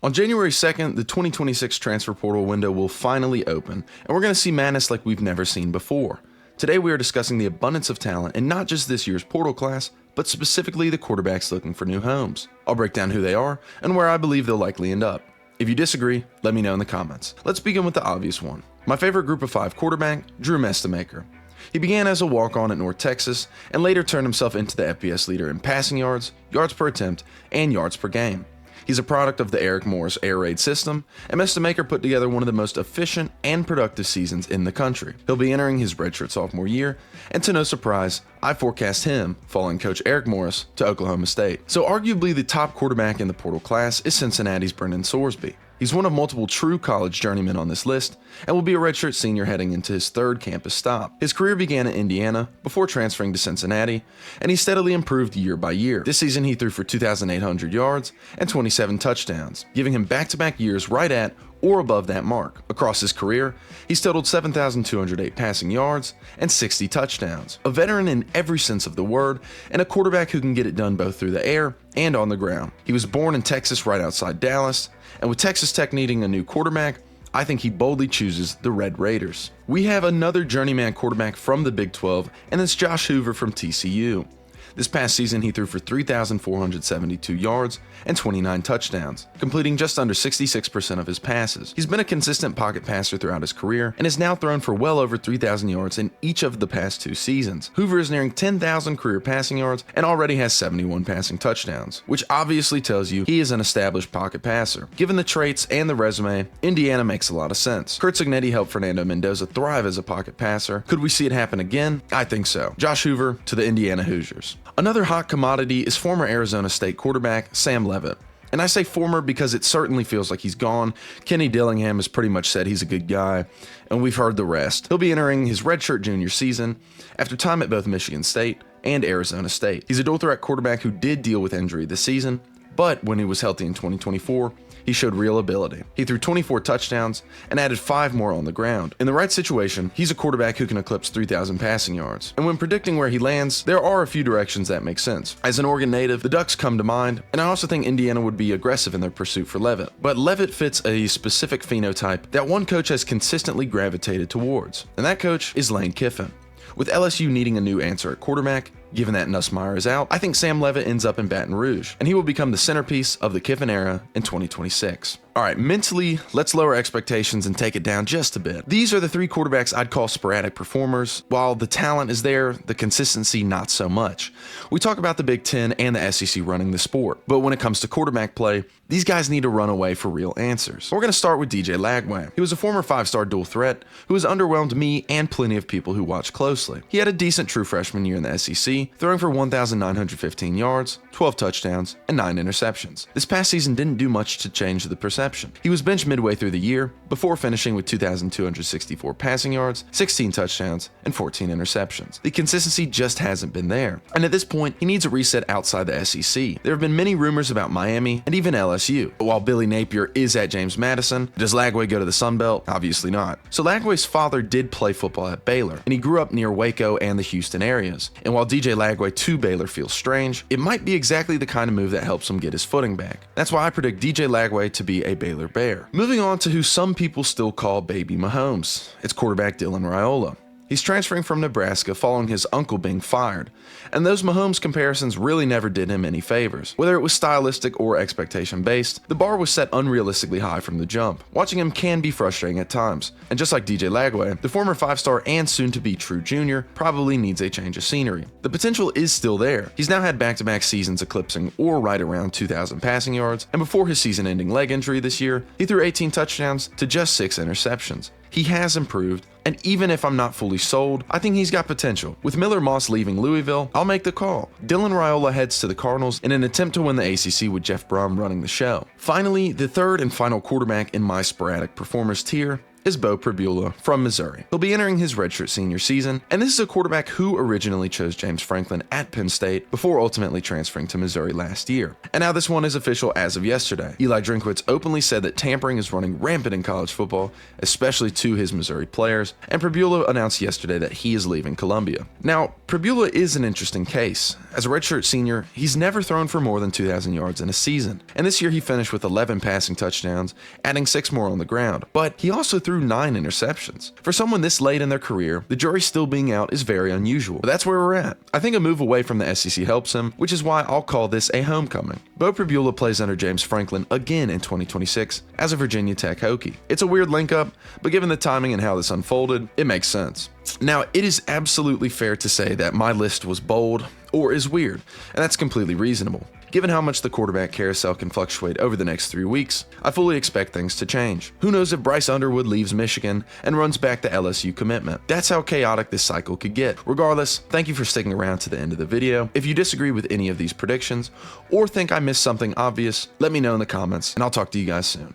On January 2nd, the 2026 transfer portal window will finally open, and we're going to see madness like we've never seen before. Today we are discussing the abundance of talent in not just this year's portal class, but specifically the quarterbacks looking for new homes. I'll break down who they are and where I believe they'll likely end up. If you disagree, let me know in the comments. Let's begin with the obvious one. My favorite group of 5 quarterback, Drew Mestemaker. He began as a walk-on at North Texas and later turned himself into the FBS leader in passing yards, yards per attempt, and yards per game. He's a product of the Eric Morris air raid system, and Mestemaker put together one of the most efficient and productive seasons in the country. He'll be entering his redshirt sophomore year, and to no surprise, I forecast him following coach Eric Morris to Oklahoma State. So arguably the top quarterback in the portal class is Cincinnati's Brendan Sorsby. He's one of multiple true college journeymen on this list, and will be a redshirt senior heading into his 3rd campus stop. His career began at Indiana before transferring to Cincinnati, and he steadily improved year by year. This season he threw for 2,800 yards and 27 touchdowns, giving him back-to-back years right at or above that mark. Across his career, he's totaled 7,208 passing yards and 60 touchdowns. A veteran in every sense of the word, and a quarterback who can get it done both through the air and on the ground. He was born in Texas right outside Dallas, and with Texas Tech needing a new quarterback, I think he boldly chooses the Red Raiders. We have another journeyman quarterback from the Big 12, and it's Josh Hoover from TCU. This past season, he threw for 3,472 yards and 29 touchdowns, completing just under 66% of his passes. He's been a consistent pocket passer throughout his career and has now thrown for well over 3,000 yards in each of the past 2 seasons. Hoover is nearing 10,000 career passing yards and already has 71 passing touchdowns, which obviously tells you he is an established pocket passer. Given the traits and the resume, Indiana makes a lot of sense. Curt Cignetti helped Fernando Mendoza thrive as a pocket passer. Could we see it happen again? I think so. Josh Hoover to the Indiana Hoosiers. Another hot commodity is former Arizona State quarterback Sam Leavitt. And I say former because it certainly feels like he's gone. Kenny Dillingham has pretty much said he's a good guy, and we've heard the rest. He'll be entering his redshirt junior season after time at both Michigan State and Arizona State. He's a dual threat quarterback who did deal with injury this season, but when he was healthy in 2024, he showed real ability. He threw 24 touchdowns and added 5 more on the ground. In the right situation, he's a quarterback who can eclipse 3,000 passing yards. And when predicting where he lands, there are a few directions that make sense. As an Oregon native, the Ducks come to mind, and I also think Indiana would be aggressive in their pursuit for Leavitt. But Leavitt fits a specific phenotype that one coach has consistently gravitated towards, and that coach is Lane Kiffin. With LSU needing a new answer at quarterback, given that Nussmeier is out, I think Sam Leavitt ends up in Baton Rouge, and he will become the centerpiece of the Kiffin era in 2026. Alright, mentally, let's lower expectations and take it down just a bit. These are the 3 quarterbacks I'd call sporadic performers. While the talent is there, the consistency not so much. We talk about the Big Ten and the SEC running the sport, but when it comes to quarterback play, these guys need to run away for real answers. We're going to start with DJ Lagway. He was a former 5-star dual threat who has underwhelmed me and plenty of people who watch closely. He had a decent true freshman year in the SEC, throwing for 1,915 yards, 12 touchdowns, and 9 interceptions. This past season didn't do much to change the perception. He was benched midway through the year, before finishing with 2,264 passing yards, 16 touchdowns, and 14 interceptions. The consistency just hasn't been there, and at this point, he needs a reset outside the SEC. There have been many rumors about Miami and even LSU, but while Billy Napier is at James Madison, does Lagway go to the Sun Belt? Obviously not. So Lagway's father did play football at Baylor, and he grew up near Waco and the Houston areas. And while DJ Lagway to Baylor feels strange, it might be exactly the kind of move that helps him get his footing back. That's why I predict DJ Lagway to be a Baylor Bear. Moving on to who some people still call Baby Mahomes. It's quarterback Dylan Raiola. He's transferring from Nebraska following his uncle being fired, and those Mahomes comparisons really never did him any favors. Whether it was stylistic or expectation-based, the bar was set unrealistically high from the jump. Watching him can be frustrating at times, and just like DJ Lagway, the former 5-star and soon-to-be true junior probably needs a change of scenery. The potential is still there. He's now had back-to-back seasons eclipsing or right around 2,000 passing yards, and before his season-ending leg injury this year, he threw 18 touchdowns to just 6 interceptions. He has improved, and even if I'm not fully sold, I think he's got potential. With Miller Moss leaving Louisville, I'll make the call. Dylan Raiola heads to the Cardinals in an attempt to win the ACC with Jeff Brom running the show. Finally, the third and final quarterback in my sporadic performers tier is Beau Pribula from Missouri. He'll be entering his redshirt senior season, and this is a quarterback who originally chose James Franklin at Penn State before ultimately transferring to Missouri last year. And now this one is official as of yesterday. Eli Drinkwitz openly said that tampering is running rampant in college football, especially to his Missouri players, and Pribula announced yesterday that he is leaving Columbia. Now, Pribula is an interesting case. As a redshirt senior, he's never thrown for more than 2,000 yards in a season, and this year he finished with 11 passing touchdowns, adding 6 more on the ground, but he also threw 9 interceptions. For someone this late in their career, the jury still being out is very unusual, but that's where we're at. I think a move away from the SEC helps him, which is why I'll call this a homecoming. Beau Pribula plays under James Franklin again in 2026 as a Virginia Tech Hokie. It's a weird link up, but given the timing and how this unfolded, it makes sense. Now, it is absolutely fair to say that my list was bold or is weird, and that's completely reasonable. Given how much the quarterback carousel can fluctuate over the next 3 weeks, I fully expect things to change. Who knows if Bryce Underwood leaves Michigan and runs back the LSU commitment? That's how chaotic this cycle could get. Regardless, thank you for sticking around to the end of the video. If you disagree with any of these predictions or think I missed something obvious, let me know in the comments, and I'll talk to you guys soon.